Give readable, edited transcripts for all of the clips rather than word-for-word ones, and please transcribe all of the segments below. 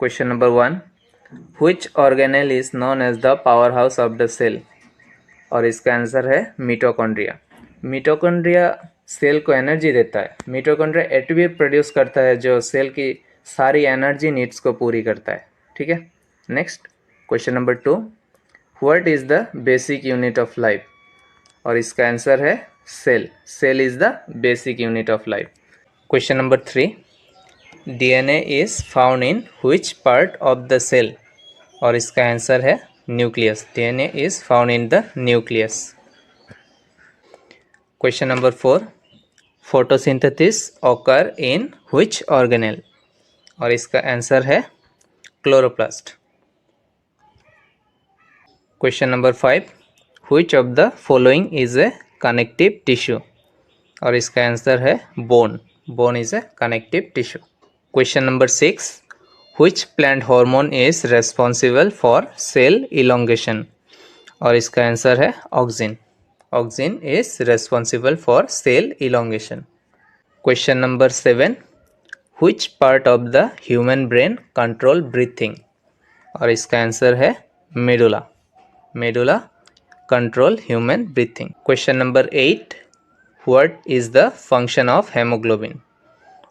Question number 1, which organelle is known as the powerhouse of the cell? और इसका answer है mitochondria. Mitochondria cell को energy देता है। मिटोकॉन्ड्रिया एटीपी प्रोड्यूस करता है जो सेल की सारी एनर्जी नीड्स को पूरी करता है। ठीक है, next question number 2, what is the basic unit of life? और इसका आंसर है cell. Cell is the basic unit of life. Question number 3, DNA is found in which part of the cell? और इसका आंसर है nucleus. DNA is found in the nucleus. Question number 4, photosynthesis occur in which organelle? और इसका answer है chloroplast. Question number 5, which of the following is a connective tissue? और इसका answer है bone. Bone is a connective tissue. Question number 6, which plant hormone is responsible for cell elongation? और इसका answer है auxin. Auxin is responsible for cell elongation. Question number 7, which part of the human brain control breathing? और इसका answer है medulla. Medulla control human breathing. Question number 8, what is the function of hemoglobin?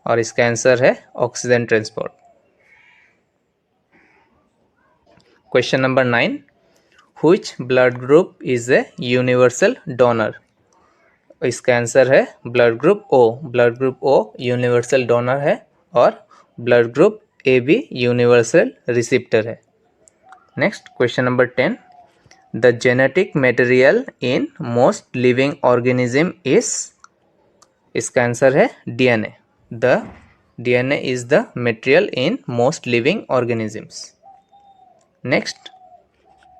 और इसका answer है oxygen transport. Question number 9, which blood group is a universal donor? इसका answer है blood group O. Blood group O universal donor है और blood group A भी universal receptor है। Next question number 10, the genetic material in most living organism is? इसका answer है DNA. The DNA is the material in most living organisms. Next,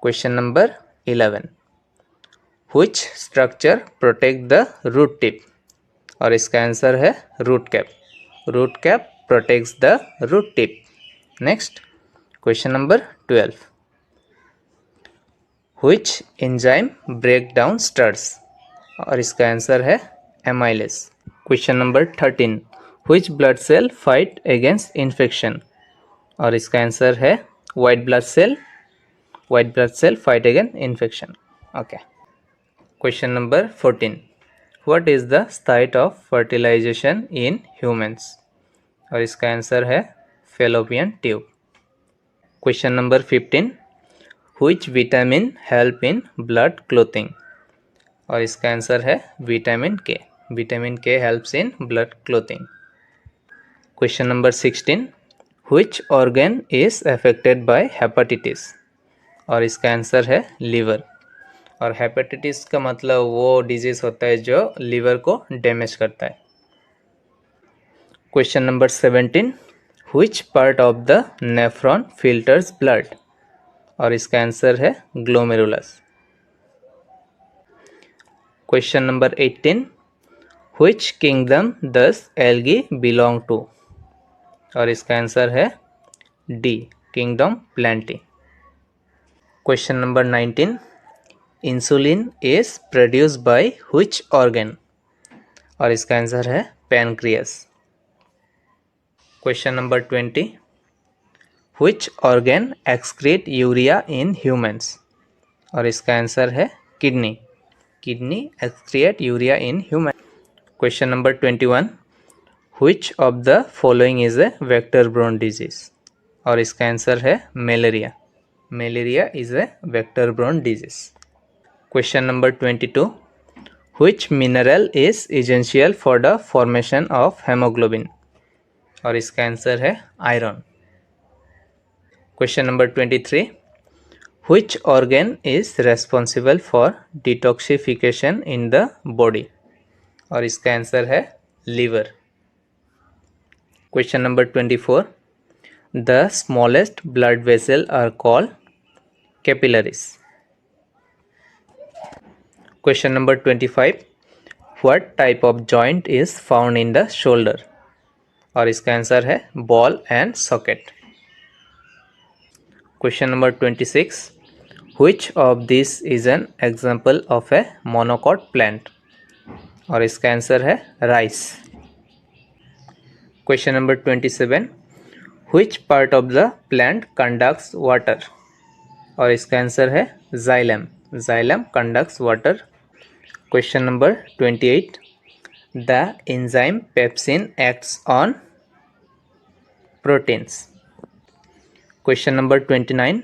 question number 11. Which structure protect the root tip? और इसका answer है root cap. Root cap protects the root tip. Next, question number 12. Which enzyme break down starch? और इसका answer है amylase. Question number 13. Which blood cell fight against infection? और इसका answer है white blood cell. White blood cell fight against infection. Okay. Question number 14. What is the site of fertilization in humans? और इसका answer है fallopian tube. Question number 15. Which vitamin help in blood clotting? और इसका answer है vitamin K. Vitamin K helps in blood clotting. Question number 16. Which organ is affected by hepatitis? और इसका answer है liver. और हेपेटाइटिस का मतलब वो डिजीज होता है जो लीवर को डैमेज करता है। Question number 17. Which part of the nephron filters blood? और इसका आंसर है glomerulus. Question number 18. Which kingdom does algae belong to? और इसका आंसर है D, kingdom Plantae. Question number 19. Insulin is produce by which organ? और इसका answer है pancreas. Question number 20. Which organ excrete urea in humans? और इसका answer है kidney. Kidney excrete urea in human. Question number 21. Which of the following is a vector-borne disease? और इसका answer है malaria. Malaria is a vector-borne disease. Question number 22. Which mineral is essential for the formation of hemoglobin? और इसका answer है iron. Question number 23. Which organ is responsible for detoxification in the body? और इसका answer है liver. Question number 24. The smallest blood vessel are called capillaries. Question number 25. What type of joint is found in the shoulder? और इसका answer है ball and socket. Question number 26. Which of these is an example of a monocot plant? और इसका answer है rice. Question number 27. Which part of the plant conducts water? और इसका answer है xylem. Xylem conducts water. Question number 28. The enzyme pepsin acts on proteins. Question number 29.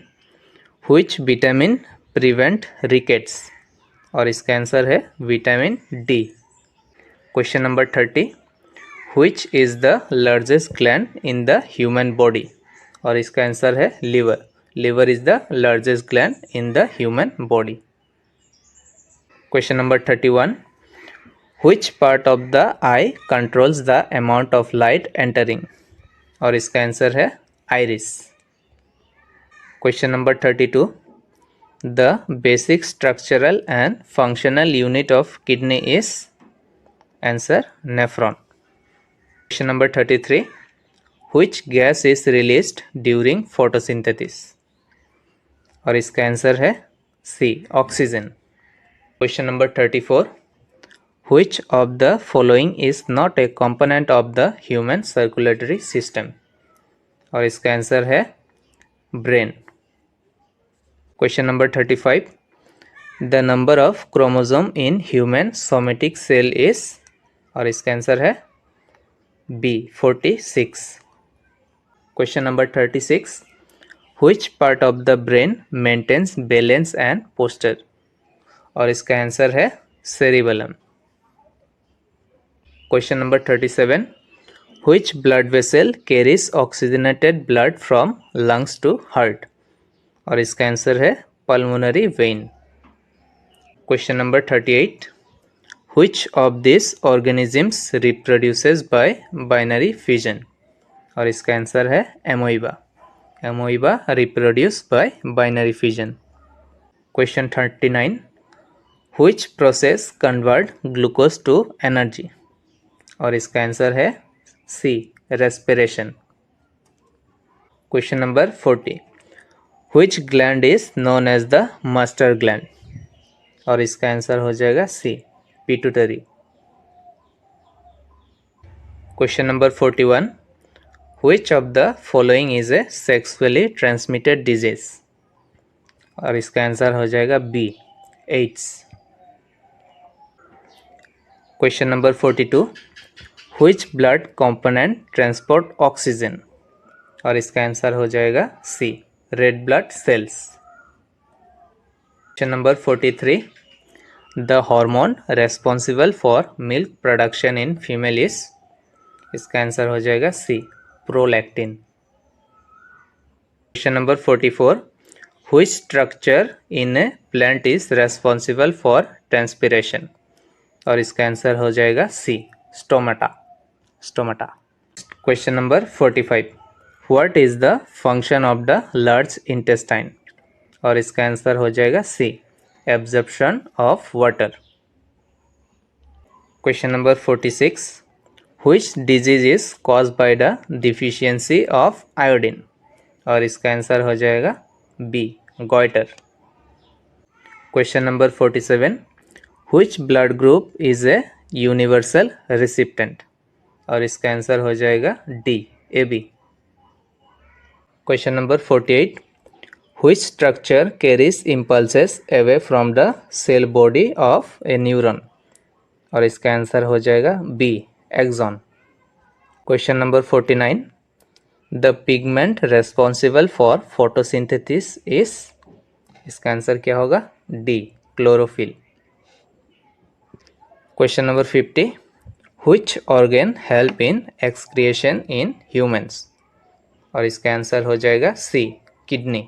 Which vitamin prevent rickets? और इसका answer है vitamin D. Question number 30. Which is the largest gland in the human body? और इसका answer है liver. Liver is the largest gland in the human body. Question number 31. Which part of the eye controls the amount of light entering? और इसका answer है iris. Question number 32. The basic structural and functional unit of kidney is? Answer nephron. Question number 33. Which gas is released during photosynthesis? और इसका answer है C. Oxygen. Question number 34. Which of the following is not a component of the human circulatory system? और इसका answer है brain. Question number 35. The number of chromosome in human somatic cell is? और इसका answer है B. 46. Question number 36. Which part of the brain maintains balance and posture? और इसका answer है cerebellum. Question number 37. Which blood vessel carries oxygenated blood from lungs to heart? और इसका answer है pulmonary vein. Question number 38. Which of these organisms reproduces by binary fission? और इसका answer है amoeba. Amoeba reproduce by binary fission. Question 39. Which process convert glucose to energy? और इसका answer है C. Respiration. Question number 40. Which gland is known as the master gland? और इसका answer हो जाएगा C. Pituitary. Question number 41. Which of the following is a sexually transmitted disease? और इसका answer हो जाएगा B. AIDS. Question number 42. Which blood component transport oxygen? और इसका आंसर हो जाएगा C. Red blood cells. Question number 43. The hormone responsible for milk production in female is? इसका answer हो जाएगा C. Prolactin. Question number 44. Which structure in a plant is responsible for transpiration? और इसका answer हो जाएगा C. Stomata. Stomata. Question number 45. What is the function of the large intestine? और इसका answer हो जाएगा C. Absorption of water. Question number 46. Which disease is caused by the deficiency of iodine? और इसका आंसर हो जाएगा B. Goiter. Question number 47. Which blood group is a universal recipient? और इसका आंसर हो जाएगा D. AB. Question number 48. Which structure carries impulses away from the cell body of a neuron? और इसका आंसर हो जाएगा B. Axon. Question number 49. The pigment responsible for photosynthesis is? इसका answer क्या होगा D. Chlorophyll. Question number 50. Which organ help in excretion in humans? और इसका answer हो जाएगा C. किडनी.